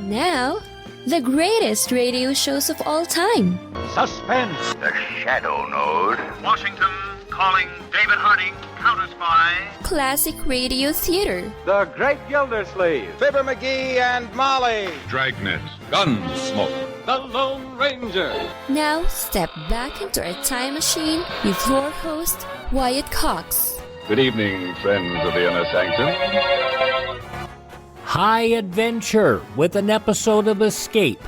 Now, the greatest radio shows of all time. Suspense. The Shadow Node. Washington calling David Harding, counter-spy. Classic radio theater. The Great Gildersleeve. Fibber McGee and Molly. Dragnet. Gunsmoke. The Lone Ranger. Now, step back into a time machine with your host, Wyatt Cox. Good evening, friends of the Inner Sanctum. High Adventure with an episode of Escape.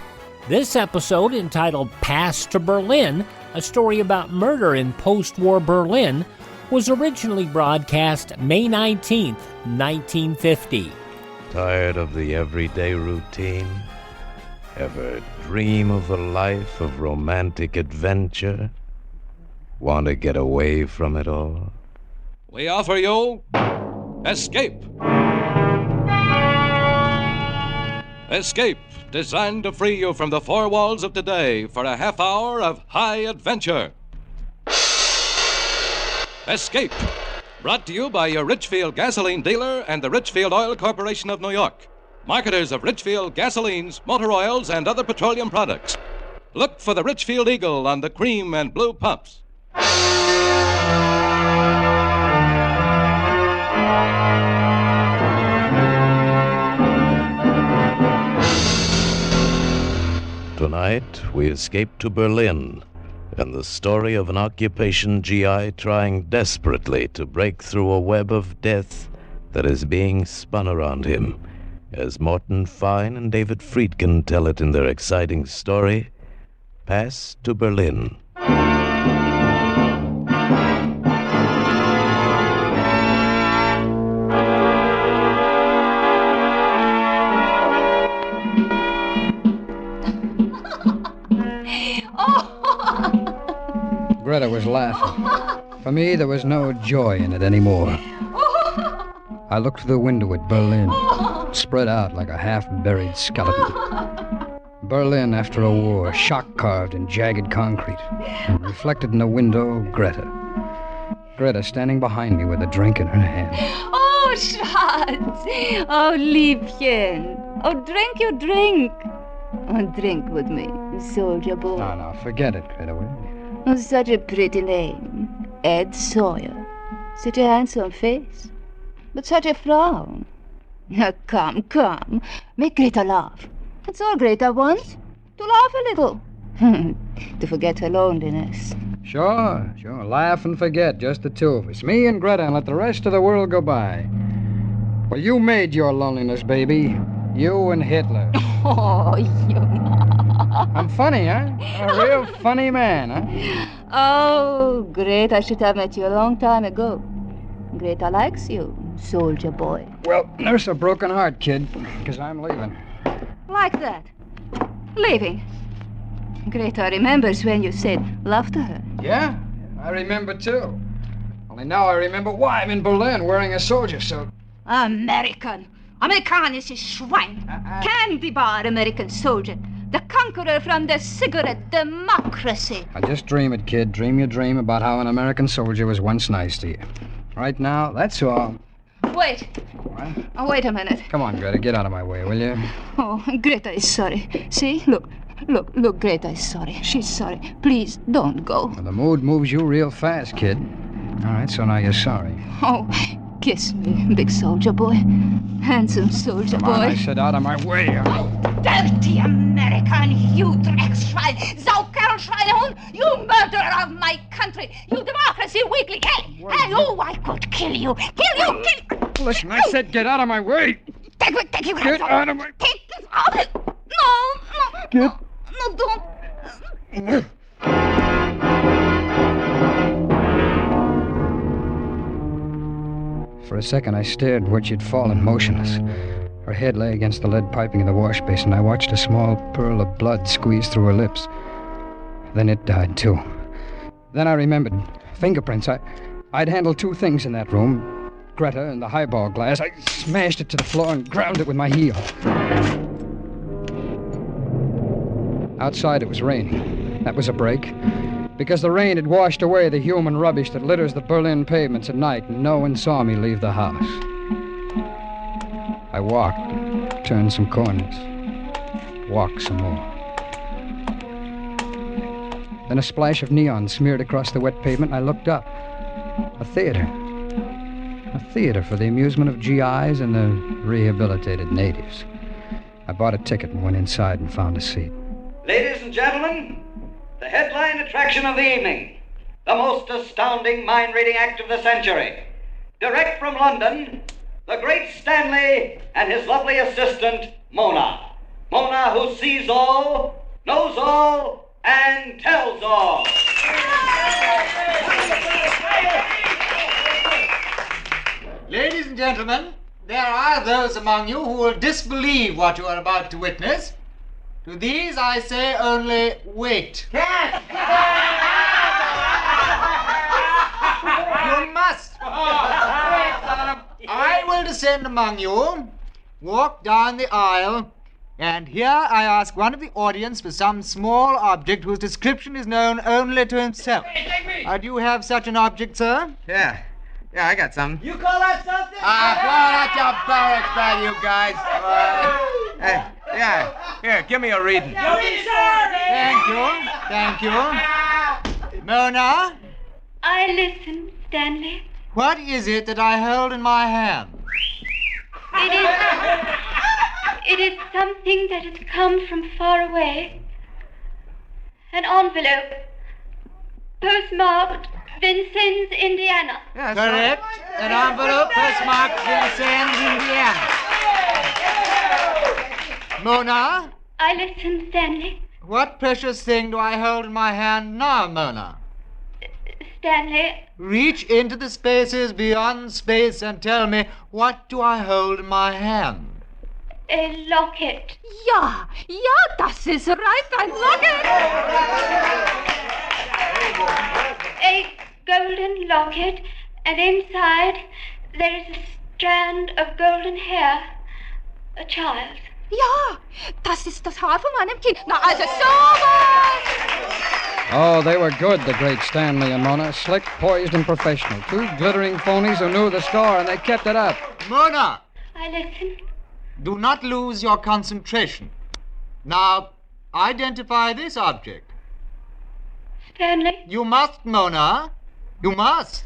This episode, entitled Pass to Berlin, a story about murder in post-war Berlin, was originally broadcast May 19th, 1950. Tired of the everyday routine? Ever dream of a life of romantic adventure? Want to get away from it all? We offer you Escape. Escape, designed to free you from the four walls of today for a half hour of high adventure. Escape, brought to you by your Richfield gasoline dealer and the Richfield Oil Corporation of New York, marketers of Richfield gasolines, motor oils, and other petroleum products. Look for the Richfield Eagle on the cream and blue pumps. Tonight, we escape to Berlin, and the story of an occupation GI trying desperately to break through a web of death that is being spun around him, as Morton Fine and David Friedkin tell it in their exciting story, Pass to Berlin. Greta was laughing. For me, there was no joy in it anymore. I looked through the window at Berlin, spread out like a half-buried skeleton. Berlin after a war, shock-carved in jagged concrete, and reflected in the window, Greta. Greta standing behind me with a drink in her hand. Oh, Schatz! Oh, Liebchen! Oh, drink your drink! Oh, drink with me, soldier boy. No, forget it, Greta, will you? Oh, such a pretty name, Ed Sawyer. Such a handsome face, but such a frown. Now, come, make Greta laugh. That's all Greta wants, to laugh a little, to forget her loneliness. Sure, laugh and forget, just the two of us, me and Greta, and let the rest of the world go by. Well, you made your loneliness, baby. You and Hitler. Oh, you... I'm funny, huh? A real funny man, huh? Oh, Greta, I should have met you a long time ago. Greta likes you, soldier boy. Well, nurse a broken heart, kid, because I'm leaving. Like that? Leaving? Greta remembers when you said love to her. Yeah, I remember, too. Only now I remember why I'm in Berlin wearing a soldier suit. American! Amerikanisches Schwein! Candy bar American soldier! The conqueror from the cigarette democracy. Now just dream it, kid. Dream your dream about how an American soldier was once nice to you. Right now, that's all. Wait. What? Oh, wait a minute. Come on, Greta, get out of my way, will you? Oh, Greta is sorry. See? Look, Greta is sorry. She's sorry. Please, don't go. Well, the mood moves you real fast, kid. All right, so now you're sorry. Oh, kiss me, big soldier boy. Handsome soldier boy. Come on, I said out of my way. Dirty American, you Dreckschwein, Saukerlschweinehund, you murderer of my country, you democracy weakling. Hey, oh, I could kill you. Kill you. Listen, I said get out of my way. Take you. Get out of my... Take this out. No, don't. For a second, I stared where she'd fallen motionless. Her head lay against the lead piping in the wash basin. I watched a small pearl of blood squeeze through her lips. Then it died, too. Then I remembered. Fingerprints. I'd handled two things in that room. Greta and the highball glass. I smashed it to the floor and ground it with my heel. Outside, it was raining. That was a break. Because the rain had washed away the human rubbish that litters the Berlin pavements at night, and no one saw me leave the house. I walked, turned some corners. walked some more. Then a splash of neon smeared across the wet pavement, and I looked up. A theater. A theater for the amusement of GIs and the rehabilitated natives. I bought a ticket and went inside and found a seat. Ladies and gentlemen, the headline attraction of the evening, the most astounding mind-reading act of the century. Direct from London, the great Stanley and his lovely assistant, Mona. Mona, who sees all, knows all, and tells all. Ladies and gentlemen, there are those among you who will disbelieve what you are about to witness. To these I say only, wait. You must. I will descend among you, walk down the aisle, and here I ask one of the audience for some small object whose description is known only to himself. Do you have such an object, sir? Yeah, I got some. You call that something? That's your barracks bag, you guys. Here, give me a reading. Thank you. Mona, I listen, Stanley. what is it that I hold in my hand? It is something that has come from far away. An envelope, postmarked Vincennes, Indiana. Yes, correct. An envelope postmarked Vincennes, Indiana. Mona? I listen, Stanley. What precious thing do I hold in my hand now, Mona? Stanley. Reach into the spaces beyond space and tell me, what do I hold in my hand? A locket. Ja, das ist right, ein Locket. A golden locket, and inside there is a strand of golden hair. A child. Ja, das ist das Haar von meinem Kind. Na, also sowas! Oh, they were good, the great Stanley and Mona. Slick, poised, and professional. Two glittering phonies who knew the score, and they kept it up. Mona! I listen. Do not lose your concentration. Now, identify this object. Stanley. You must, Mona. You must.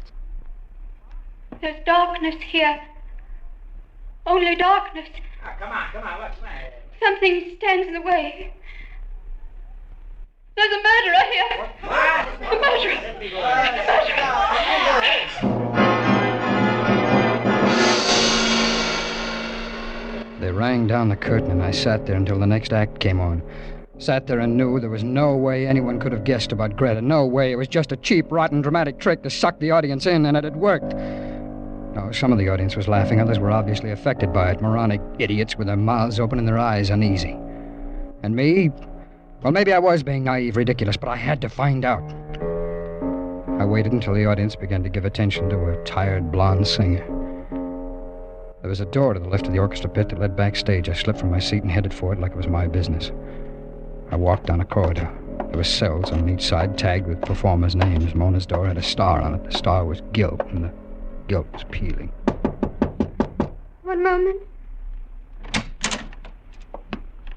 There's darkness here. Only darkness. Come on, what's the matter? Something stands in the way. There's a murderer here. What? A murderer. They rang down the curtain, and I sat there until the next act came on. Sat there and knew there was no way anyone could have guessed about Greta. No way. It was just a cheap, rotten, dramatic trick to suck the audience in, and it had worked. No, some of the audience was laughing. Others were obviously affected by it. Moronic idiots with their mouths open and their eyes uneasy. And me? Well, maybe I was being naive, ridiculous, but I had to find out. I waited until the audience began to give attention to a tired, blonde singer. There was a door to the left of the orchestra pit that led backstage. I slipped from my seat and headed for it like it was my business. I walked down a corridor. There were cells on each side tagged with performers' names. Mona's door had a star on it. The star was gilt, and the gilt was peeling. One moment.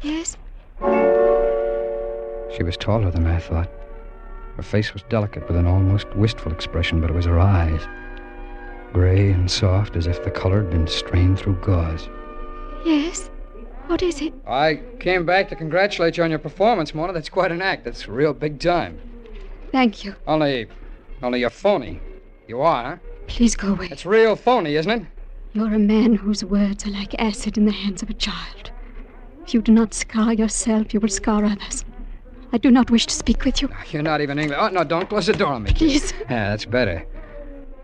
Yes? She was taller than I thought. Her face was delicate with an almost wistful expression, but it was her eyes. Gray and soft, as if the color had been strained through gauze. Yes? What is it? I came back to congratulate you on your performance, Mona. That's quite an act. That's real big time. Thank you. Only you're phony. You are, huh? Please go away. It's real phony, isn't it? You're a man whose words are like acid in the hands of a child. If you do not scar yourself, you will scar others. I do not wish to speak with you. You're not even English. Oh, no, don't close the door on me. Please. Yeah, that's better.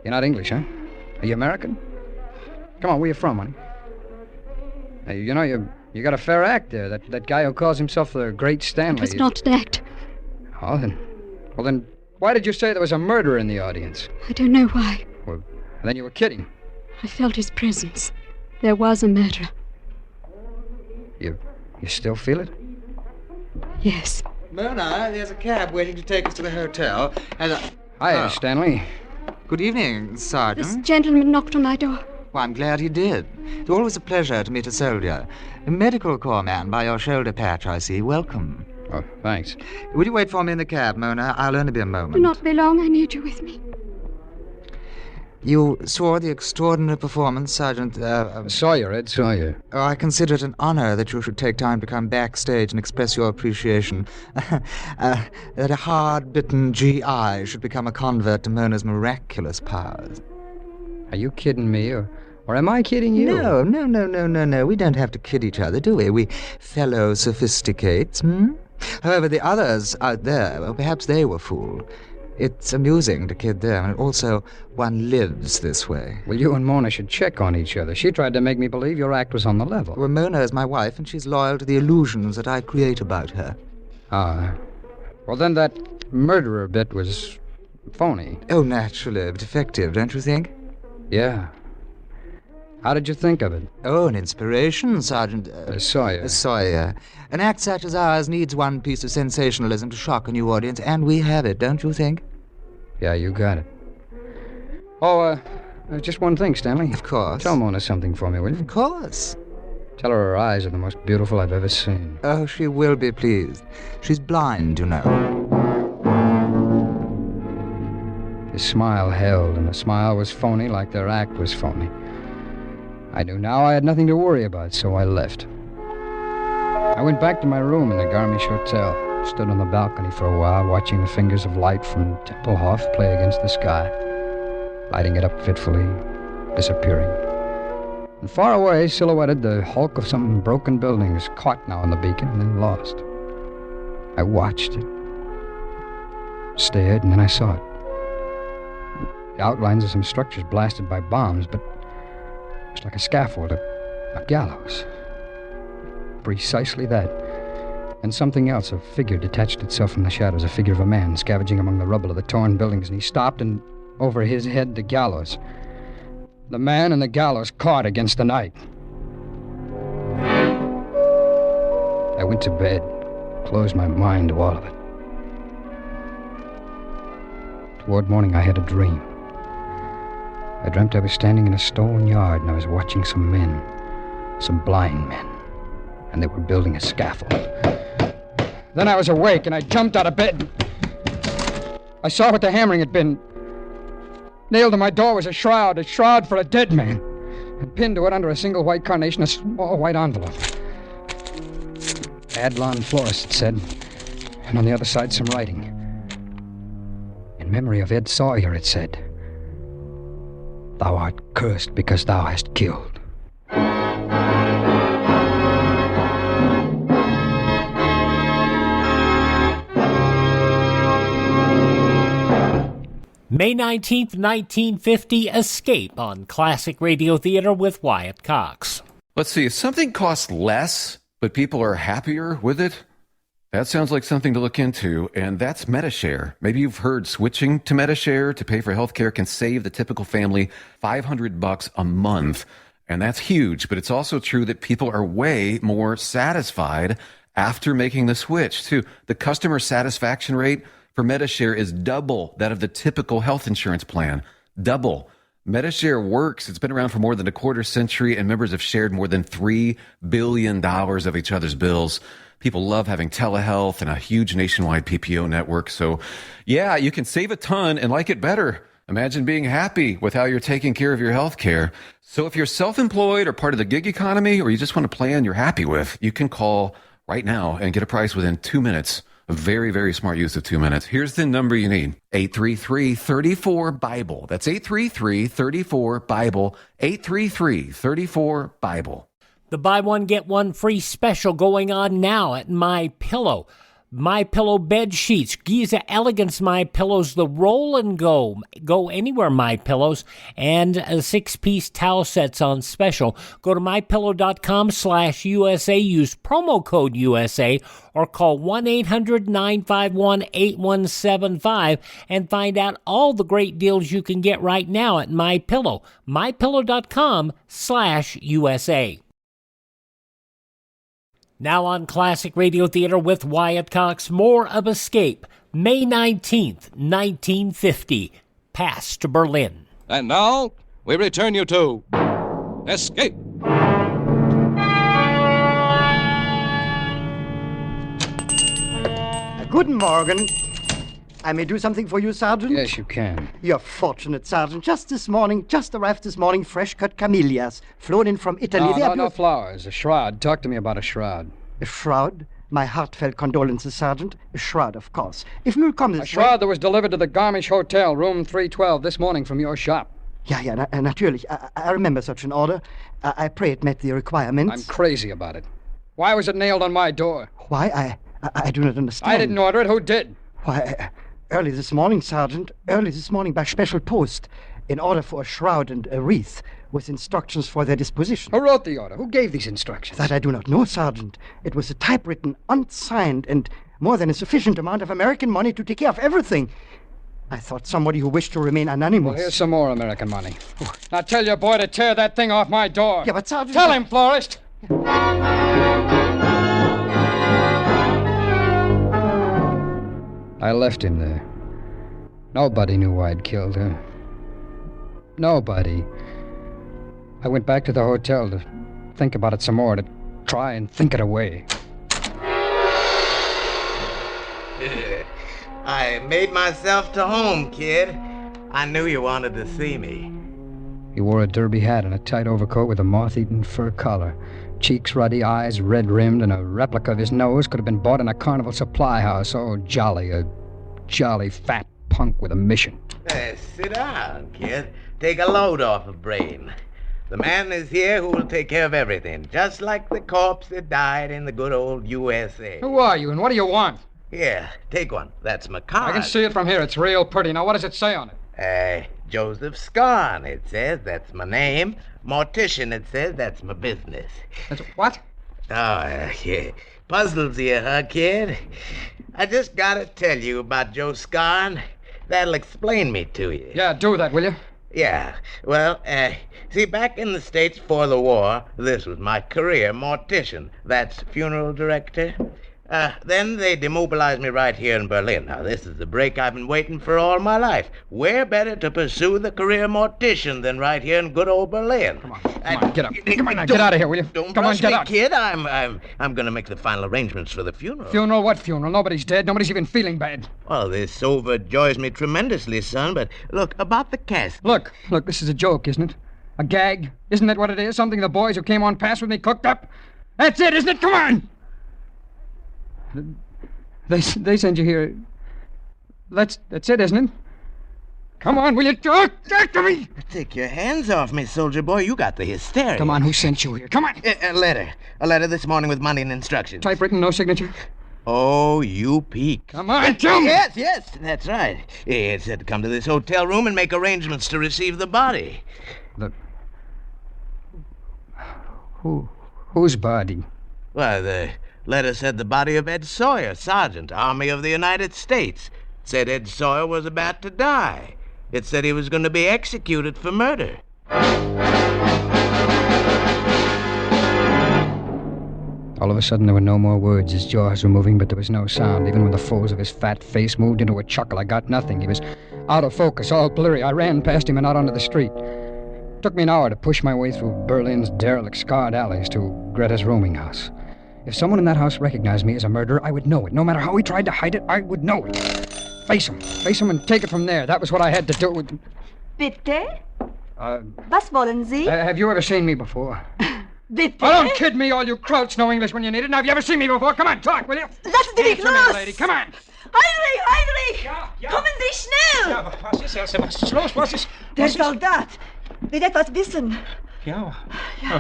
You're not English, huh? Are you American? Come on, where you from, honey? Hey, you know, you got a fair act there. That guy who calls himself the Great Stanley. It was not an act. Oh, then, why did you say there was a murderer in the audience? I don't know why. Well, then you were kidding. I felt his presence. There was a murderer. You still feel it? Yes. Mona, there's a cab waiting to take us to the hotel. Hi, Stanley. Good evening, Sergeant. This gentleman knocked on my door. Well, I'm glad he did. It's always a pleasure to meet a soldier. A medical corps man by your shoulder patch, I see. Welcome. Oh, thanks. Would you wait for me in the cab, Mona? I'll only be a moment. Do not be long. I need you with me. You saw the extraordinary performance, Sergeant... Sawyer, Ed Sawyer. Oh, I consider it an honor that you should take time to come backstage and express your appreciation. That a hard-bitten GI should become a convert to Mona's miraculous powers. Are you kidding me, or am I kidding you? No. We don't have to kid each other, do we? We fellow sophisticates, However, the others out there, well, perhaps they were fooled. It's amusing to kid them, and also one lives this way. Well, you and Mona should check on each other. She tried to make me believe your act was on the level. Well, Mona is my wife, and she's loyal to the illusions that I create about her. Ah. Well, then that murderer bit was phony. Oh, naturally, but effective, don't you think? Yeah. How did you think of it? Oh, an inspiration, Sergeant... Sawyer. Sawyer. An act such as ours needs one piece of sensationalism to shock a new audience, and we have it, don't you think? Yeah, you got it. Oh, just one thing, Stanley. Of course. Tell Mona something for me, will you? Of course. Tell her her eyes are the most beautiful I've ever seen. Oh, she will be pleased. She's blind, you know. His smile held, and the smile was phony like their act was phony. I knew now I had nothing to worry about, so I left. I went back to my room in the Garmisch Hotel, stood on the balcony for a while, watching the fingers of light from Tempelhof play against the sky, lighting it up fitfully, disappearing. And far away, silhouetted, the hulk of some broken buildings, caught now on the beacon and then lost. I watched it, stared, and then I saw it. The outlines of some structures blasted by bombs, but it was like a scaffold, a gallows. Precisely that. And something else, a figure detached itself from the shadows, a figure of a man scavenging among the rubble of the torn buildings, and he stopped, and over his head, the gallows. The man and the gallows caught against the night. I went to bed, closed my mind to all of it. Toward morning, I had a dream. I dreamt I was standing in a stone yard, and I was watching some men, some blind men, and they were building a scaffold. Then I was awake, and I jumped out of bed. I saw what the hammering had been. Nailed to my door was a shroud for a dead man, and pinned to it under a single white carnation, a small white envelope. Adlon Florist, it said, and on the other side some writing. In memory of Ed Sawyer, it said, "Thou art cursed because thou hast killed." May 19th, 1950, Escape on Classic Radio Theater with Wyatt Cox. Let's see, if something costs less, but people are happier with it, that sounds like something to look into, and that's MediShare. Maybe you've heard switching to MediShare to pay for healthcare can save the typical family $500 a month, and that's huge, but it's also true that people are way more satisfied after making the switch, too. The customer satisfaction rate for MediShare is double that of the typical health insurance plan. Double. MediShare works. It's been around for more than a quarter century, and members have shared more than $3 billion of each other's bills. People love having telehealth and a huge nationwide PPO network. So, yeah, you can save a ton and like it better. Imagine being happy with how you're taking care of your health care. So if you're self-employed or part of the gig economy, or you just want a plan you're happy with, you can call right now and get a price within 2 minutes. A very, very smart use of 2 minutes. Here's the number you need. 833-34-BIBLE. That's 833-34-BIBLE. 833-34-BIBLE. The buy one, get one free special going on now at MyPillow. MyPillow bed sheets, Giza Elegance MyPillows, the roll and go anywhere MyPillows, and 6-piece towel sets on special. Go to mypillow.com/USA, use promo code USA, or call 1-800-951-8175 and find out all the great deals you can get right now at MyPillow. mypillow.com/USA. Now on Classic Radio Theater with Wyatt Cox, more of Escape, May 19th, 1950, Pass to Berlin. And now, we return you to Escape! Guten Morgen. I may do something for you, Sergeant? Yes, you can. You're fortunate, Sergeant. Just arrived this morning, fresh-cut camellias, flown in from Italy. No flowers. A shroud. Talk to me about a shroud. A shroud? My heartfelt condolences, Sergeant. A shroud, of course. If you'll come this way... A shroud that was delivered to the Garmisch Hotel, room 312, this morning from your shop. Yeah, natürlich. I remember such an order. I pray it met the requirements. I'm crazy about it. Why was it nailed on my door? Why? I do not understand. I didn't order it. Who did? Why, early this morning, Sergeant. Early this morning by special post. An order for a shroud and a wreath with instructions for their disposition. Who wrote the order? Who gave these instructions? That I do not know, Sergeant. It was a typewritten, unsigned, and more than a sufficient amount of American money to take care of everything. I thought somebody who wished to remain anonymous. Well, here's some more American money. Now tell your boy to tear that thing off my door. Yeah, but Sergeant... Tell him, Florist! I left him there. Nobody knew I'd killed her. Nobody. I went back to the hotel to think about it some more, to try and think it away. I made myself to home, kid. I knew you wanted to see me. He wore a derby hat and a tight overcoat with a moth-eaten fur collar. Cheeks ruddy, eyes red-rimmed, and a replica of his nose could have been bought in a carnival supply house. Oh, jolly, a jolly fat punk with a mission. Hey, sit down, kid. Take a load off of Brain. The man is here who will take care of everything, just like the corpse that died in the good old USA. Who are you, and what do you want? Here, take one. That's my card. I can see it from here. It's real pretty. Now, what does it say on it? Joseph Scarn, it says. That's my name. Mortician, it says. That's my business. That's what? Oh, yeah. Puzzles you, huh, kid? I just gotta tell you about Joe Scarn. That'll explain me to you. Yeah, do that, will you? Yeah. Well, see, back in the States before the war, this was my career, mortician. That's funeral director. Then they demobilized me right here in Berlin. Now, this is the break I've been waiting for all my life. Where better to pursue the career mortician than right here in good old Berlin? Come on, get up. Come on, now, get out of here, will you? Come on, get out. Kid. I'm gonna make the final arrangements for the funeral. Funeral? What funeral? Nobody's dead. Nobody's even feeling bad. Well, this overjoys me tremendously, son, but look, about the casket. Look, this is a joke, isn't it? A gag? Isn't that what it is? Something the boys who came on past with me cooked up? That's it, isn't it? Come on! They send you here. That's it, isn't it? Come on, will you talk to me? Take your hands off me, soldier boy. You got the hysteria. Come on, who sent you here? Come on. A letter this morning with money and instructions. Typewritten, no signature? Oh, you peak. Come on, tell me. Yes, that's right. It said to come to this hotel room and make arrangements to receive the body. Whose body? Well, the letter said the body of Ed Sawyer, Sergeant, Army of the United States. It said Ed Sawyer was about to die. It said he was going to be executed for murder. All of a sudden, there were no more words. His jaws were moving, but there was no sound. Even when the folds of his fat face moved into a chuckle, I got nothing. He was out of focus, all blurry. I ran past him and out onto the street. It took me an hour to push my way through Berlin's derelict, scarred alleys to Greta's rooming house. If someone in that house recognized me as a murderer, I would know it. No matter how he tried to hide it, I would know it. Face him and take it from there. That was what I had to do. Bitte? Was wollen Sie? Have you ever seen me before? Bitte? Oh, don't kid me, all you krauts know English when you need it. Now, have you ever seen me before? Come on, talk, will you? Lassen Sie mich los! Lady. Come on! Heinrich! Ja. Kommen Sie schnell! Ja, was ist, Elsa? Was ist los? Was ist... Der Soldat will etwas wissen. Yeah.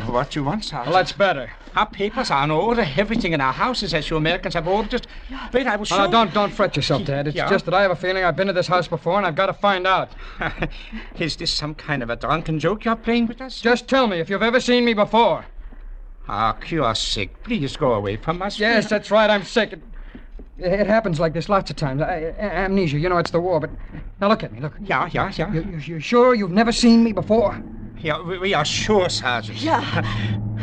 What you want, Sergeant? Well, that's better. Our papers are in order. Everything in our houses, as you Americans have ordered. Just wait, I will show you. Don't fret yourself, Dad. It's just that I have a feeling I've been to this house before, and I've got to find out. Is this some kind of a drunken joke you're playing with us? Just tell me if you've ever seen me before. You're sick. Please go away from us. Yes, that's right. I'm sick. It happens like this lots of times. Amnesia, you know, it's the war, but... Now, look at me, look. Yeah. You're sure you've never seen me before? Yeah, we are sure, Sergeant. Yeah.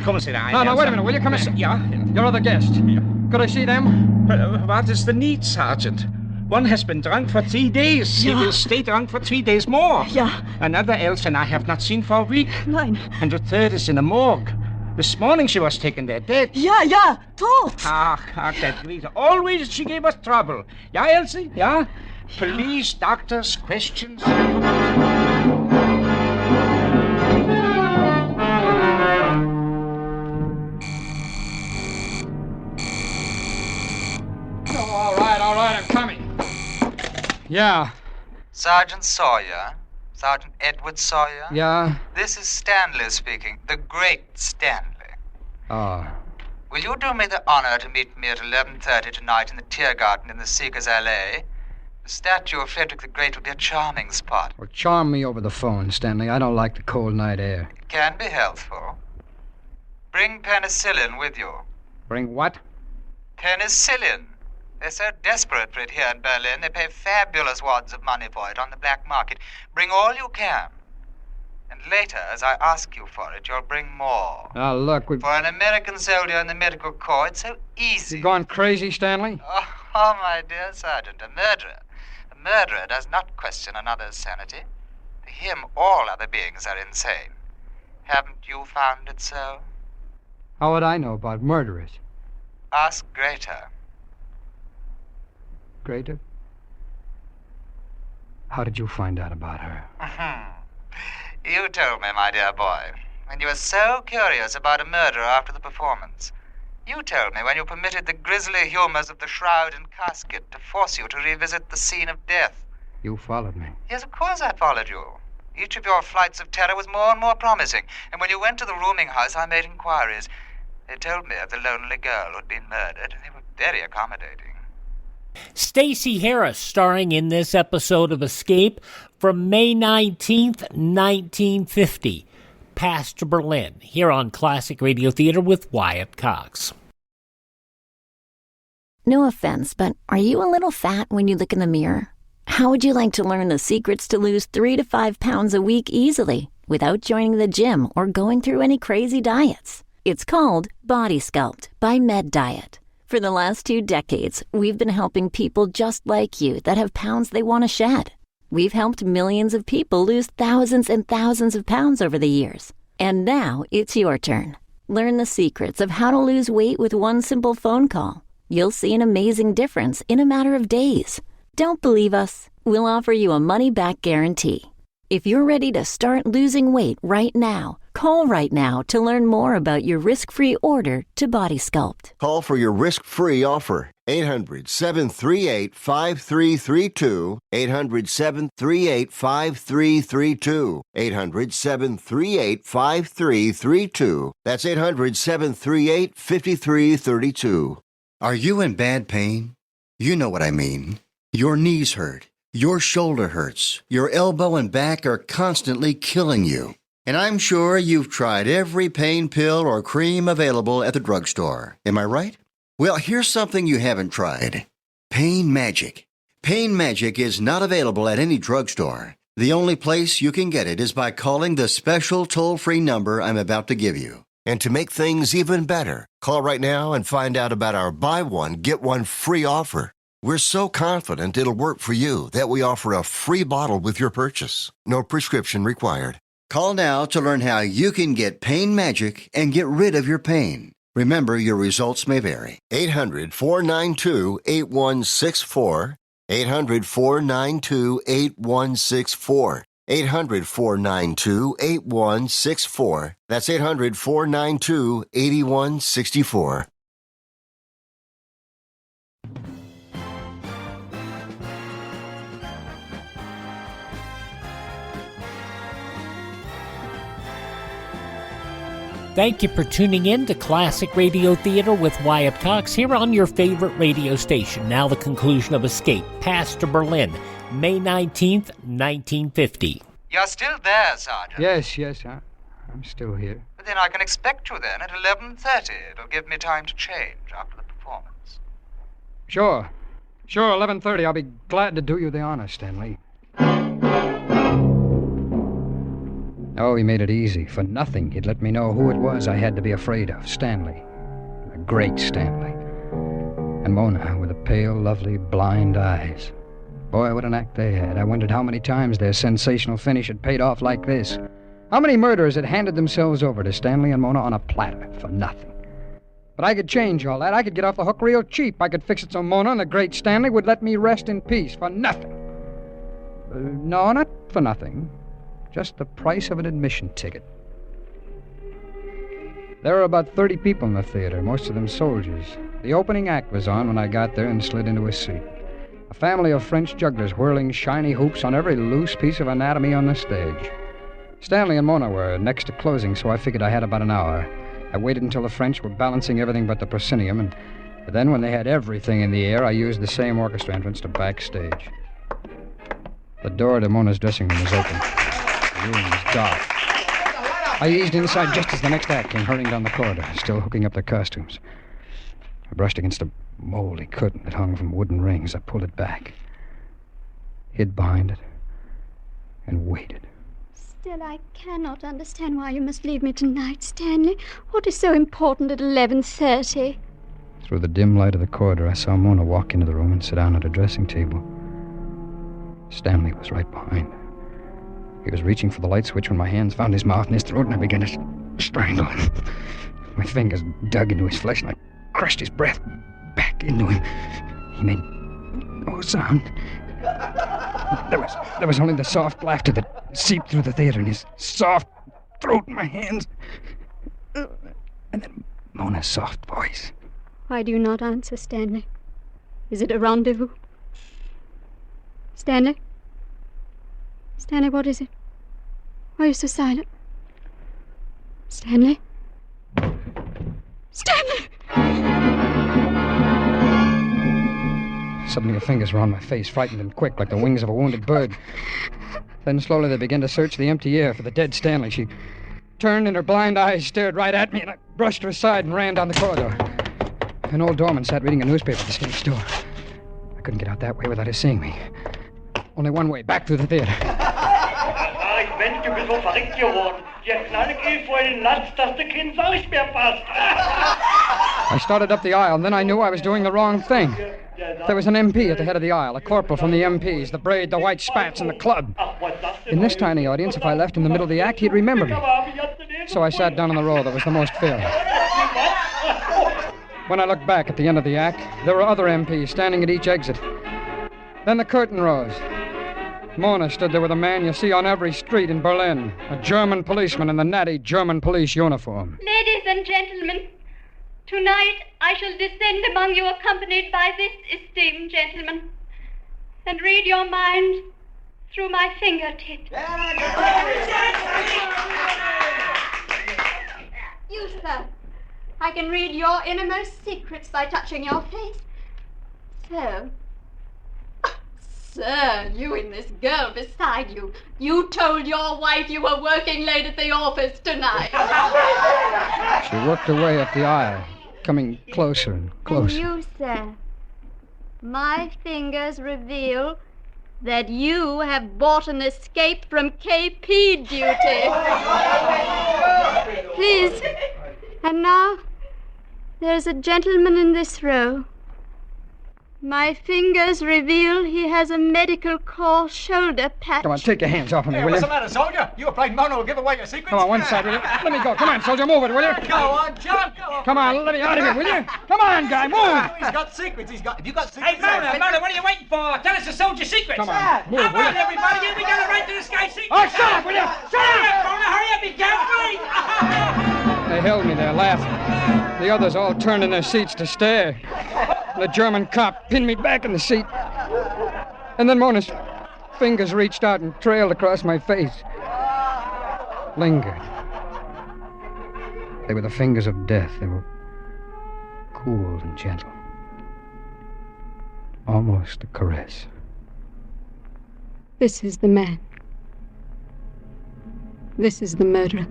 Come and sit down. No, wait a minute, will you? Come in. Yeah. Your other guest. Yeah. Could I see them? What is the need, Sergeant? One has been drunk for 3 days. He Ja. will stay drunk for 3 days more. Ja. Another Elsa I have not seen for a week. Nein. And the third is in the morgue. This morning she was taken there dead. Ja, tot. Ach, that Greta. Always she gave us trouble. Ja, Elsie? Ja? Police, doctors, questions. All right, I'm coming. Yeah. Sergeant Sawyer? Sergeant Edward Sawyer? Yeah? This is Stanley speaking, the great Stanley. Oh. Will you do me the honor to meet me at 11:30 tonight in the Tiergarten in the Seeker's Alley? The statue of Frederick the Great would be a charming spot. Well, charm me over the phone, Stanley. I don't like the cold night air. It can be healthful. Bring penicillin with you. Bring what? Penicillin. They're so desperate for it here in Berlin, they pay fabulous wads of money for it on the black market. Bring all you can. And later, as I ask you for it, you'll bring more. Now, look, we've... For an American soldier in the medical corps, it's so easy. You gone crazy, Stanley? Oh, my dear Sergeant, a murderer. A murderer does not question another's sanity. To him, all other beings are insane. Haven't you found it so? How would I know about murderers? Ask Greta. Greta? How did you find out about her? You told me, my dear boy, when you were so curious about a murderer after the performance. You told me when you permitted the grisly humors of the shroud and casket to force you to revisit the scene of death. You followed me. Yes, of course I followed you. Each of your flights of terror was more and more promising, and when you went to the rooming house, I made inquiries. They told me of the lonely girl who had been murdered, and they were very accommodating. Stacy Harris starring in this episode of Escape from May 19th, 1950. Pass to Berlin, here on Classic Radio Theater with Wyatt Cox. No offense, but are you a little fat when you look in the mirror? How would you like to learn the secrets to lose 3 to 5 pounds a week easily without joining the gym or going through any crazy diets? It's called Body Sculpt by Med Diet. For the last 2 decades, we've been helping people just like you that have pounds they want to shed. We've helped millions of people lose thousands and thousands of pounds over the years. And now it's your turn. Learn the secrets of how to lose weight with one simple phone call. You'll see an amazing difference in a matter of days. Don't believe us? We'll offer you a money-back guarantee. If you're ready to start losing weight right now, call right now to learn more about your risk-free order to Body Sculpt. Call for your risk-free offer. 800-738-5332. 800-738-5332. 800-738-5332. That's 800-738-5332. Are you in bad pain? You know what I mean. Your knees hurt. Your shoulder hurts. Your elbow and back are constantly killing you. And I'm sure you've tried every pain pill or cream available at the drugstore. Am I right? Well, here's something you haven't tried. Pain Magic. Pain Magic is not available at any drugstore. The only place you can get it is by calling the special toll-free number I'm about to give you. And to make things even better, call right now and find out about our buy one, get one free offer. We're so confident it'll work for you that we offer a free bottle with your purchase. No prescription required. Call now to learn how you can get Pain Magic and get rid of your pain. Remember, your results may vary. 800-492-8164. 800-492-8164. 800-492-8164. That's 800-492-8164. Thank you for tuning in to Classic Radio Theater with Wyatt Cox here on your favorite radio station. Now the conclusion of Escape, Pass to Berlin, May 19th, 1950. You're still there, Sergeant? Yes, I'm still here. But then I can expect you then at 11:30. It'll give me time to change after the performance. Sure, 11:30. I'll be glad to do you the honor, Stanley. Oh, he made it easy. For nothing, he'd let me know who it was I had to be afraid of. Stanley. The great Stanley. And Mona with the pale, lovely, blind eyes. Boy, what an act they had. I wondered how many times their sensational finish had paid off like this. How many murderers had handed themselves over to Stanley and Mona on a platter for nothing. But I could change all that. I could get off the hook real cheap. I could fix it so Mona and the great Stanley would let me rest in peace for nothing. No, not for nothing. Just the price of an admission ticket. There were about 30 people in the theater, most of them soldiers. The opening act was on when I got there and slid into a seat. A family of French jugglers whirling shiny hoops on every loose piece of anatomy on the stage. Stanley and Mona were next to closing, so I figured I had about an hour. I waited until the French were balancing everything but the proscenium, and then when they had everything in the air, I used the same orchestra entrance to backstage. The door to Mona's dressing room was open. The room was dark. I eased inside just as the next act came hurrying down the corridor, still hooking up their costumes. I brushed against a moldy curtain that hung from wooden rings. I pulled it back, hid behind it, and waited. Still, I cannot understand why you must leave me tonight, Stanley. What is so important at 11:30? Through the dim light of the corridor, I saw Mona walk into the room and sit down at a dressing table. Stanley was right behind her. He was reaching for the light switch when my hands found his mouth and his throat, and I began to strangle him. My fingers dug into his flesh, and I crushed his breath back into him. He made no sound. There was only the soft laughter that seeped through the theater and his soft throat in my hands. And then Mona's soft voice. Why do you not answer, Stanley? Is it a rendezvous? Stanley? Stanley, what is it? Why are you so silent? Stanley? Stanley! Suddenly her fingers were on my face, frightened and quick, like the wings of a wounded bird. Then slowly they began to search the empty air for the dead Stanley. She turned and her blind eyes stared right at me, and I brushed her aside and ran down the corridor. An old doorman sat reading a newspaper at the stage door. I couldn't get out that way without his seeing me. Only one way, back through the theater. Ich bin so verrückt geworden. Jetzt knall ich vor den Latz, dass der Kind nicht mehr passt. I started up the aisle, and then I knew I was doing the wrong thing. There was an MP at the head of the aisle, a corporal from the MPs, the braid, the white spats, and the club. In this tiny audience, if I left in the middle of the act, he'd remember me. So I sat down on the row that was the most filled. When I looked back at the end of the act, there were other MPs standing at each exit. Then the curtain rose. Mona stood there with a man you see on every street in Berlin, a German policeman in the natty German police uniform. Ladies and gentlemen, tonight I shall descend among you accompanied by this esteemed gentleman and read your mind through my fingertips. You, sir, I can read your innermost secrets by touching your face. So, sir, you and this girl beside you, you told your wife you were working late at the office tonight. She worked her way up the aisle, coming closer and closer. And you, sir, my fingers reveal that you have bought an escape from KP duty. Please, and now, there's a gentleman in this row. My fingers reveal he has a medical corps shoulder patch. Come on, take your hands off of me, Hey, will what's you? the matter, soldier? You afraid Mona will give away your secrets? Come on, one side, will you? Let me go. Come on, soldier, move it, will you? Go on, John, go on. Come on, let me out of here, will you? Come on, guy, move! He's got secrets. Have you got secrets? Hey, Mona, what are you waiting for? Tell us the soldier secrets. Come on, move, Come will on, you? everybody, here we got a right to this guy's secrets. Oh, shut up, will you? Shut up! Mona, hurry up, he can't wait. They held me there, laughing. The others all turned in their seats to stare. The German cop pinned me back in the seat. And then Mona's fingers reached out and trailed across my face. Lingered. They were the fingers of death. They were cool and gentle. Almost a caress. This is the man. This is the murderer.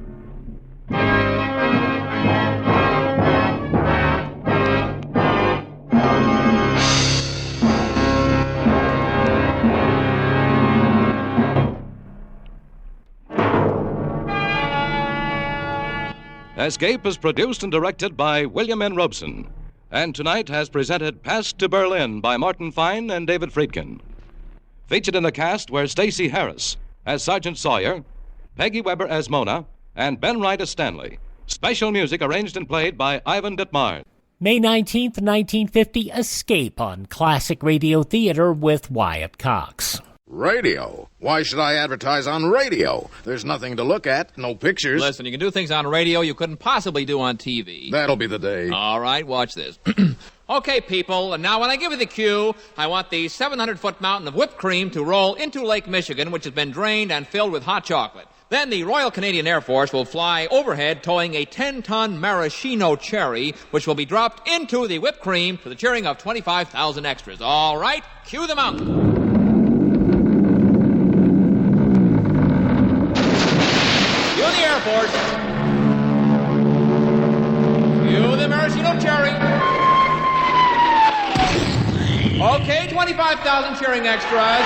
Escape is produced and directed by William N. Robson, and tonight has presented Pass to Berlin by Martin Fine and David Friedkin. Featured in the cast were Stacy Harris as Sergeant Sawyer, Peggy Weber as Mona, and Ben Wright as Stanley. Special music arranged and played by Ivan Ditmars. May 19th, 1950, Escape on Classic Radio Theater with Wyatt Cox. Radio? Why should I advertise on radio? There's nothing to look at, no pictures. Listen, you can do things on radio you couldn't possibly do on TV. That'll be the day. All right, watch this. Okay, people, and now when I give you the cue, I want the 700-foot mountain of whipped cream to roll into Lake Michigan, which has been drained and filled with hot chocolate. Then the Royal Canadian Air Force will fly overhead towing a 10-ton maraschino cherry, which will be dropped into the whipped cream to the cheering of 25,000 extras. All right, cue the mountain. Cue the Air Force. Cue the maraschino cherry. Okay, 25,000 cheering extras.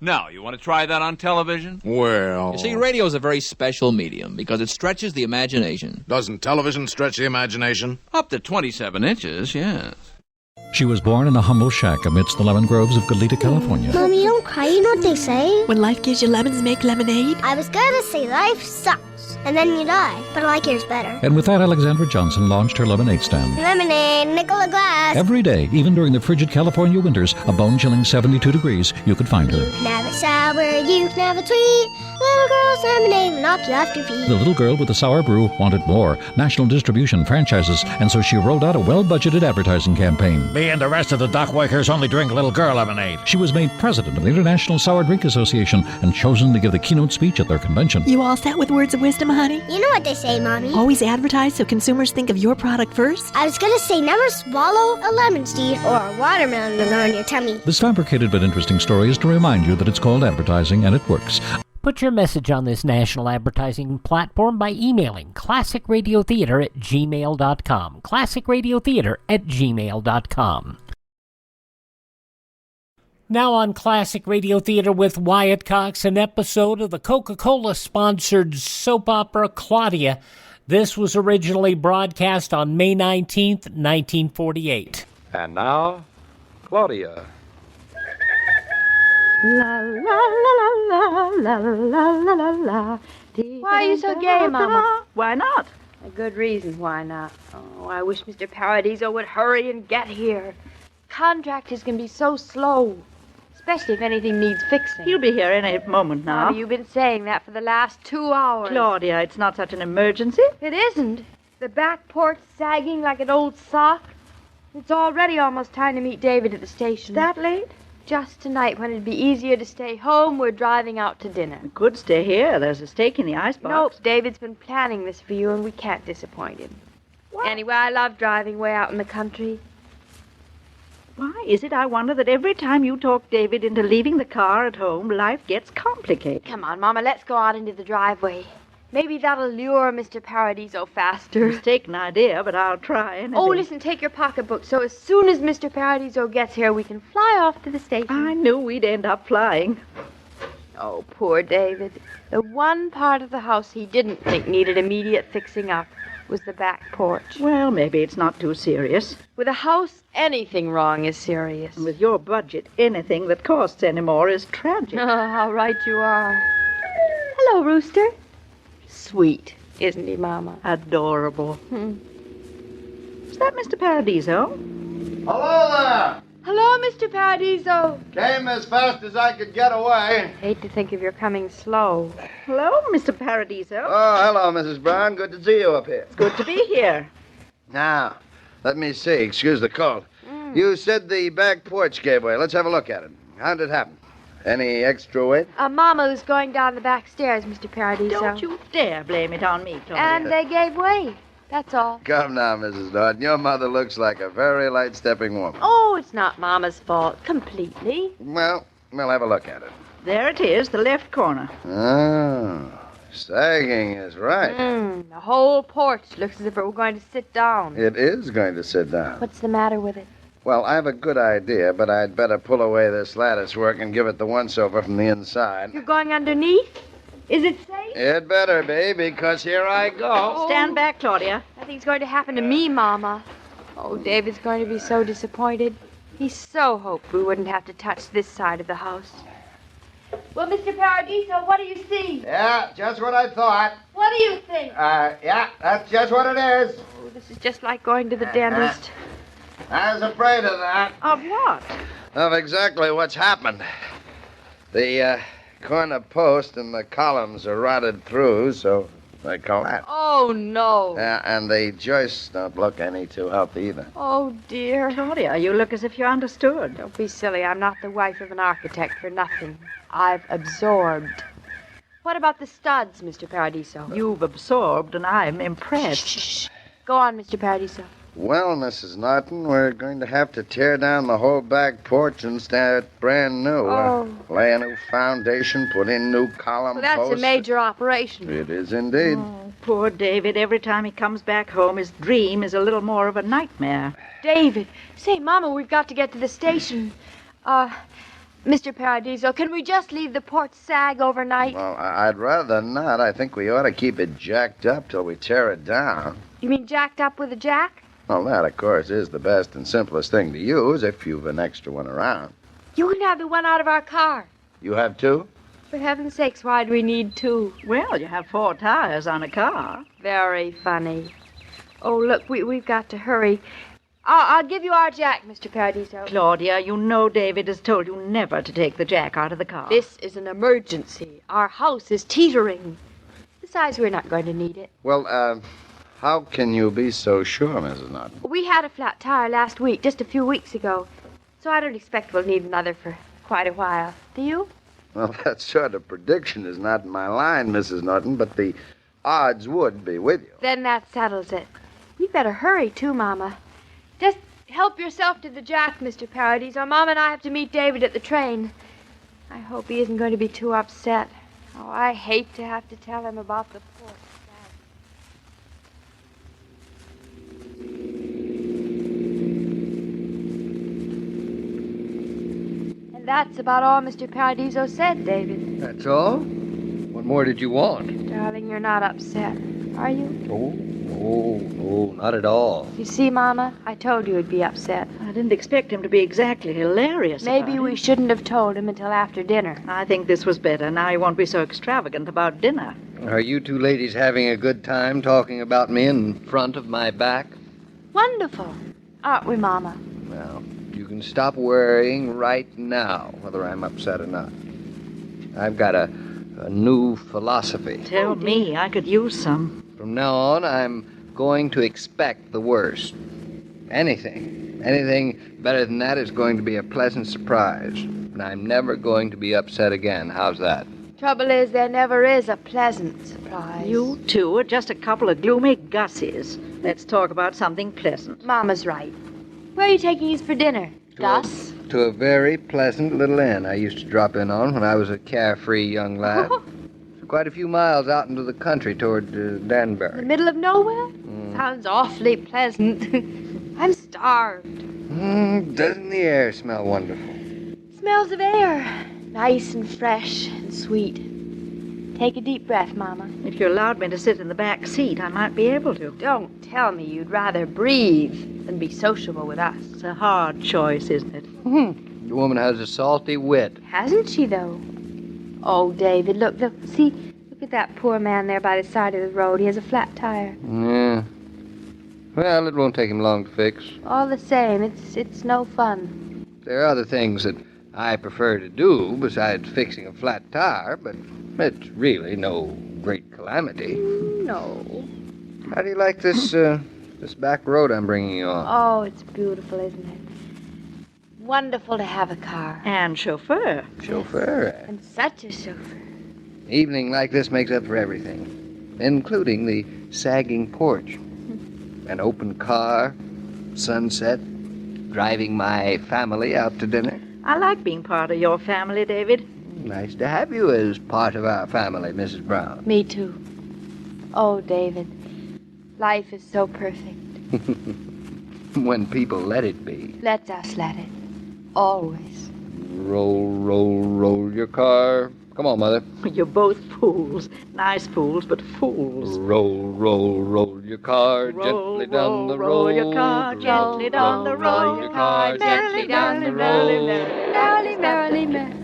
Now, you want to try that on television? Well... You see, radio is a very special medium because it stretches the imagination. Doesn't television stretch the imagination? Up to 27 inches, yes. She was born in a humble shack amidst the lemon groves of Goleta, California. Mommy, don't cry. You know what they say? When life gives you lemons, make lemonade. I was gonna say life sucks, and then you die. But I like yours better. And with that, Alexandra Johnson launched her lemonade stand. Lemonade, nickel a glass. Every day, even during the frigid California winters, a bone-chilling 72 degrees, you could find her. You can have it sour, you can have it sweet. Little girl's lemonade will knock you off your feet. The little girl with the sour brew wanted more, national distribution, franchises, and so she rolled out a well-budgeted advertising campaign. Me and the rest of the dockworkers only drink little girl lemonade. She was made president of the International Sour Drink Association and chosen to give the keynote speech at their convention. You all set with words of wisdom, honey? You know what they say, Mommy. Always advertise so consumers think of your product first. I was gonna say never swallow a lemon seed or a watermelon on your tummy. This fabricated but interesting story is to remind you that it's called advertising and it works. Put your message on this national advertising platform by emailing classicradiotheater@gmail.com. classicradiotheater@gmail.com. Now on Classic Radio Theater with Wyatt Cox, an episode of the Coca-Cola sponsored soap opera Claudia. This was originally broadcast on May 19th, 1948. And now, Claudia. La la la la la la la la la. Why are you so gay, Mama? Why not? A good reason why not. Oh, I wish Mr. Paradiso would hurry and get here. Contractors can be so slow, especially if anything needs fixing. He'll be here any moment now. Mama, you've been saying that for the last 2 hours. Claudia, it's not such an emergency. It isn't. The back porch sagging like an old sock. It's already almost time to meet David at the station. That late? Just tonight, when it'd be easier to stay home, we're driving out to dinner. We could stay here. There's a steak in the icebox. Nope, David's been planning this for you, and we can't disappoint him. What? Anyway, I love driving way out in the country. Why is it, I wonder, that every time you talk David into leaving the car at home, life gets complicated? Come on, Mama, let's go out into the driveway. Maybe that'll lure Mr. Paradiso faster. Mistaken idea, but I'll try anything. Oh, listen, take your pocketbook, so as soon as Mr. Paradiso gets here, we can fly off to the station. I knew we'd end up flying. Oh, poor David. The one part of the house he didn't think needed immediate fixing up was the back porch. Well, maybe it's not too serious. With a house, anything wrong is serious. And with your budget, anything that costs any more is tragic. Oh, how right you are. Hello, Rooster. Sweet, isn't he, Mama? Adorable. Is that Mr. Paradiso? Hello there! Hello, Mr. Paradiso. Came as fast as I could get away. Hate to think of your coming slow. Hello, Mr. Paradiso. Oh, hello, Mrs. Brown. Good to see you up here. It's good to be here. Now, let me see. Excuse the cold. You said the back porch gave way. Let's have a look at it. How did it happen? Any extra weight? Mama was going down the back stairs, Mr. Paradiso. Don't you dare blame it on me, Claudia. And they gave way. That's all. Come now, Mrs. Norton. Your mother looks like a very light-stepping woman. Oh, it's not Mama's fault. Completely. Well, we'll have a look at it. There it is, the left corner. Oh, sagging is right. The whole porch looks as if it were going to sit down. It is going to sit down. What's the matter with it? Well, I have a good idea, but I'd better pull away this lattice work and give it the once-over from the inside. You're going underneath? Is it safe? It better be, because here I go. Oh. Stand back, Claudia. Nothing's going to happen to me, Mama. Oh, David's going to be so disappointed. He so hoped we wouldn't have to touch this side of the house. Well, Mr. Paradiso, what do you see? Yeah, just what I thought. What do you think? Yeah, that's just what it is. Oh, this is just like going to the dentist. I was afraid of that. Of what? Of exactly what's happened. The corner post and the columns are rotted through, so they collapse. Oh, no. Yeah, and the joists don't look any too healthy either. Oh, dear. Claudia, you look as if you understood. Don't be silly. I'm not the wife of an architect for nothing. I've absorbed. What about the studs, Mr. Paradiso? You've absorbed, and I'm impressed. Shh. Go on, Mr. Paradiso. Well, Mrs. Norton, we're going to have to tear down the whole back porch and start brand new. Lay a new foundation, put in new column Well, that's posts. a major operation. It is indeed. Oh, poor David. Every time he comes back home, his dream is a little more of a nightmare. David. Say, Mama, we've got to get to the station. Mr. Paradiso, can we just leave the porch sag overnight? Well, I'd rather not. I think we ought to keep it jacked up till we tear it down. You mean jacked up with a jack? Well, that, of course, is the best and simplest thing to use if you've an extra one around. You can have the one out of our car. You have two? For heaven's sakes, why do we need two? Well, you have 4 tires on a car. Very funny. Oh, look, we've got to hurry. I'll give you our jack, Mr. Paradiso. Claudia, you know David has told you never to take the jack out of the car. This is an emergency. Our house is teetering. Besides, we're not going to need it. Well, how can you be so sure, Mrs. Norton? We had a flat tire last week, just a few weeks ago. So I don't expect we'll need another for quite a while. Do you? Well, that sort of prediction is not in my line, Mrs. Norton, but the odds would be with you. Then that settles it. We'd better hurry, too, Mama. Just help yourself to the jack, Mr. Paradiso. Mom and I have to meet David at the train. I hope he isn't going to be too upset. Oh, I hate to have to tell him about the porch. And that's about all Mr. Paradiso said, David. That's all? What more did you want? Darling, you're not upset, are you? No, not at all. You see, Mama, I told you he'd be upset. I didn't expect him to be exactly hilarious. Maybe we shouldn't have told him until after dinner. I think this was better. Now he won't be so extravagant about dinner. Are you two ladies having a good time talking about me in front of my back? Wonderful. Aren't we, Mama? Well, you can stop worrying right now, whether I'm upset or not. I've got a new philosophy. Tell me, I could use some. From now on, I'm going to expect the worst. Anything better than that is going to be a pleasant surprise. And I'm never going to be upset again. How's that? Trouble is, there never is a pleasant surprise. You two are just a couple of gloomy gussies. Let's talk about something pleasant. Mama's right. Where are you taking us for dinner, Gus? To a very pleasant little inn I used to drop in on when I was a carefree young lad. Quite a few miles out into the country toward Danbury. The middle of nowhere? Sounds awfully pleasant. I'm starved. Doesn't the air smell wonderful? Smells of air. Nice and fresh and sweet. Take a deep breath, Mama. If you allowed me to sit in the back seat, I might be able to. Don't tell me you'd rather breathe than be sociable with us. It's a hard choice, isn't it? The woman has a salty wit. Hasn't she, though? Oh, David, look. See, look at that poor man there by the side of the road. He has a flat tire. Yeah. Well, it won't take him long to fix. All the same, it's no fun. There are other things that I prefer to do besides fixing a flat tire, but it's really no great calamity. No. How do you like this back road I'm bringing you on? Oh, it's beautiful, isn't it? Wonderful to have a car. And chauffeur. Chauffeur. And such a chauffeur. Evening like this makes up for everything, including the sagging porch. An open car, sunset, driving my family out to dinner. I like being part of your family, David. Nice to have you as part of our family, Mrs. Brown. Me too. Oh, David, life is so perfect. When people let it be. Let us let it. Always. Roll your car. Come on, Mother. You're both fools. Nice fools, but fools. Roll your car gently down the road. Roll your car gently down the road. Roll your car gently down the road. Merrily, merrily, merrily.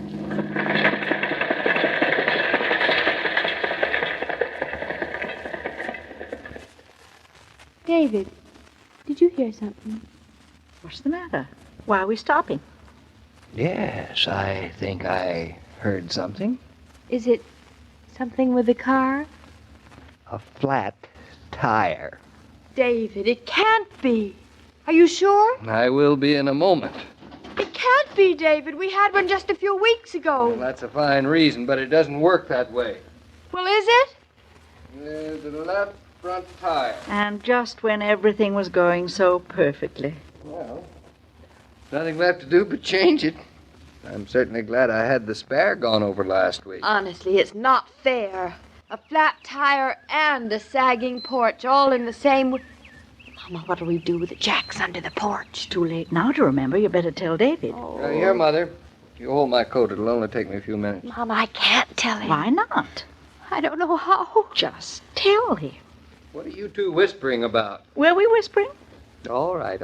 David, did you hear something? What's the matter? Why are we stopping? Yes, I think I heard something. Is it something with the car? A flat tire. David, it can't be. Are you sure? I will be in a moment. It can't be, David. We had one just a few weeks ago. Well, that's a fine reason, but it doesn't work that way. Well, is it? There's the left front tire. And just when everything was going so perfectly. Well, nothing left to do but change it. I'm certainly glad I had the spare gone over last week. Honestly, it's not fair. A flat tire and a sagging porch all in the same... Mama, what'll we do with the jacks under the porch? Too late now to remember. You better tell David. Here, Mother. You hold my coat. It'll only take me a few minutes. Mama, I can't tell him. Why not? I don't know how. Just tell him. What are you two whispering about? Were we whispering? All right.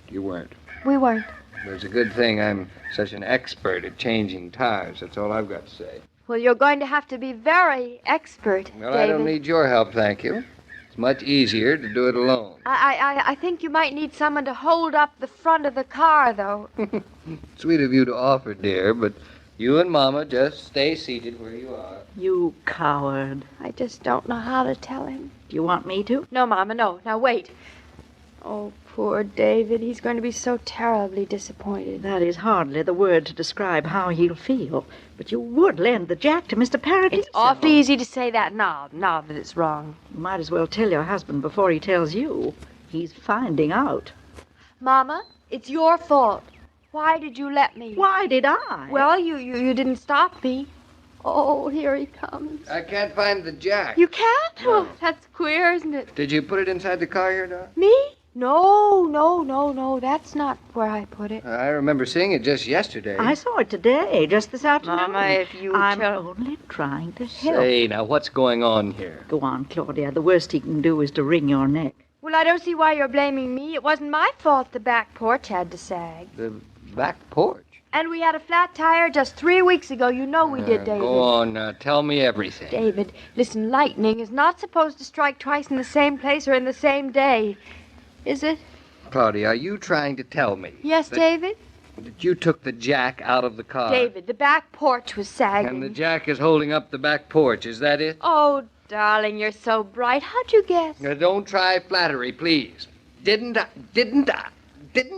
You weren't. We weren't. It's a good thing I'm such an expert at changing tires. That's all I've got to say. Well, you're going to have to be very expert, Well, David. I don't need your help, thank you. It's much easier to do it alone. I think you might need someone to hold up the front of the car, though. Sweet of you to offer, dear, but you and Mama just stay seated where you are. You coward. I just don't know how to tell him. Do you want me to? No, Mama, no. Now, wait. Oh, poor David. He's going to be so terribly disappointed. That is hardly the word to describe how he'll feel. But you would lend the jack to Mr. Paradiso. It's awfully easy to say that now that it's wrong. You might as well tell your husband before he tells you. He's finding out. Mama, it's your fault. Why did you let me? Why did I? Well, you didn't stop me. Oh, here he comes. I can't find the jack. You can't? No. Oh, that's queer, isn't it? Did you put it inside the car here, Doc? Me? No. That's not where I put it. I remember seeing it just yesterday. I saw it today, just this afternoon. Mama, if you I'm tell... only trying to help. Say, now what's going on here? Go on, Claudia. The worst he can do is to wring your neck. Well, I don't see why you're blaming me. It wasn't my fault the back porch had to sag. The back porch? And we had a flat tire just 3 weeks ago. You know we did, David. Go on, tell me everything. David, listen, lightning is not supposed to strike twice in the same place or in the same day. Is it? Claudia, are you trying to tell me? Yes, David? That you took the jack out of the car? David, the back porch was sagging. And the jack is holding up the back porch, is that it? Oh, darling, you're so bright. How'd you guess? Now, don't try flattery, please. Didn't I?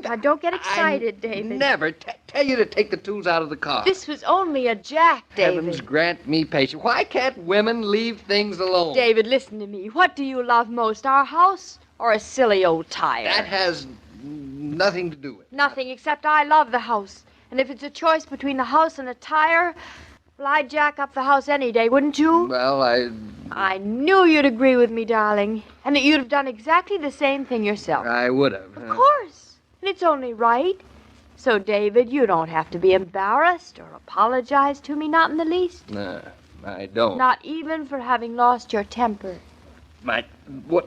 Now, don't get excited, David. Never tell you to take the tools out of the car. This was only a jack, David. Heavens grant me patience. Why can't women leave things alone? David, listen to me. What do you love most, our house or a silly old tire? That has nothing to do with it. Nothing, except I love the house. And if it's a choice between the house and a tire, well, I'd jack up the house any day, wouldn't you? Well, I knew you'd agree with me, darling. And that you'd have done exactly the same thing yourself. I would have. Of course. And it's only right. So, David, you don't have to be embarrassed or apologize to me, not in the least. No, I don't. Not even for having lost your temper. What?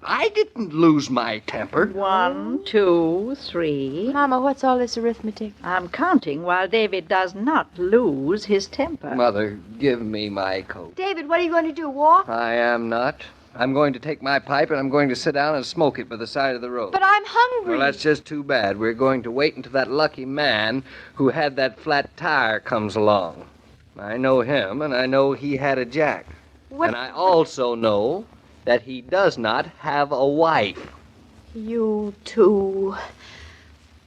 I didn't lose my temper. 1, 2, 3. Mama, what's all this arithmetic? I'm counting while David does not lose his temper. Mother, give me my coat. David, what are you going to do, walk? I am not. I'm going to take my pipe and I'm going to sit down and smoke it by the side of the road. But I'm hungry. Well, that's just too bad. We're going to wait until that lucky man who had that flat tire comes along. I know him, and I know he had a jack. What? And I also know that he does not have a wife. You two.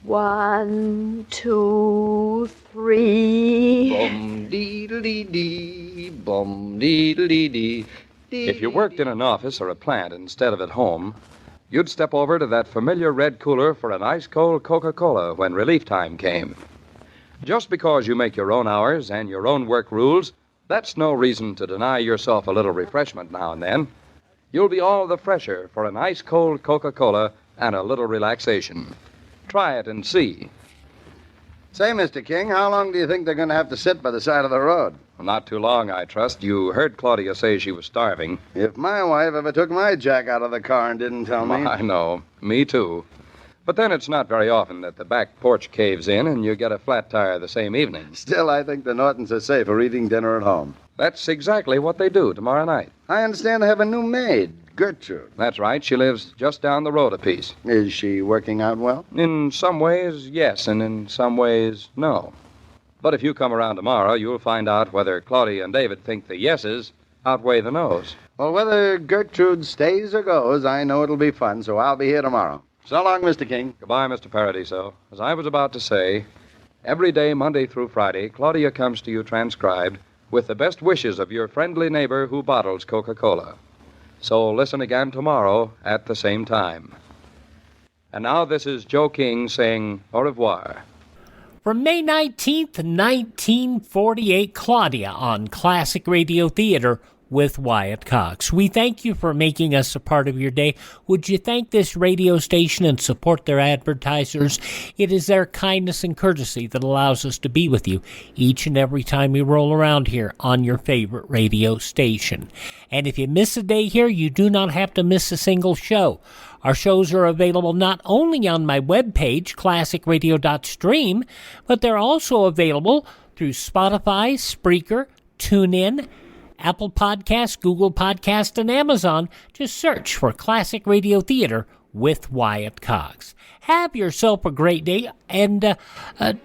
1, 2, 3. Bum-dee-dee-dee, bum-dee-dee-dee. If you worked in an office or a plant instead of at home, you'd step over to that familiar red cooler for an ice-cold Coca-Cola when relief time came. Just because you make your own hours and your own work rules, that's no reason to deny yourself a little refreshment now and then. You'll be all the fresher for an ice-cold Coca-Cola and a little relaxation. Try it and see. Say, Mr. King, how long do you think they're going to have to sit by the side of the road? Well, not too long, I trust. You heard Claudia say she was starving. If my wife ever took my jack out of the car and didn't tell me... I know. Me too. But then it's not very often that the back porch caves in and you get a flat tire the same evening. Still, I think the Nortons are safer eating dinner at home. That's exactly what they do tomorrow night. I understand they have a new maid, Gertrude. That's right. She lives just down the road a piece. Is she working out well? In some ways, yes, and in some ways, no. But if you come around tomorrow, you'll find out whether Claudia and David think the yeses outweigh the nos. Well, whether Gertrude stays or goes, I know it'll be fun, so I'll be here tomorrow. So long, Mr. King. Goodbye, Mr. Paradiso. As I was about to say, every day, Monday through Friday, Claudia comes to you transcribed with the best wishes of your friendly neighbor who bottles Coca-Cola. So listen again tomorrow at the same time. And now this is Joe King saying au revoir. From May 19th, 1948, Claudia on Classic Radio Theater with Wyatt Cox. We thank you for making us a part of your day. Would you thank this radio station and support their advertisers? It is their kindness and courtesy that allows us to be with you each and every time we roll around here on your favorite radio station. And if you miss a day here, you do not have to miss a single show. Our shows are available not only on my webpage, classicradio.stream, but they're also available through Spotify, Spreaker, TuneIn, Apple Podcasts, Google Podcasts, and Amazon. Just search for Classic Radio Theater with Wyatt Cox. Have yourself a great day, and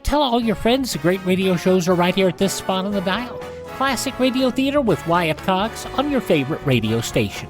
tell all your friends the great radio shows are right here at this spot on the dial. Classic Radio Theater with Wyatt Cox on your favorite radio station.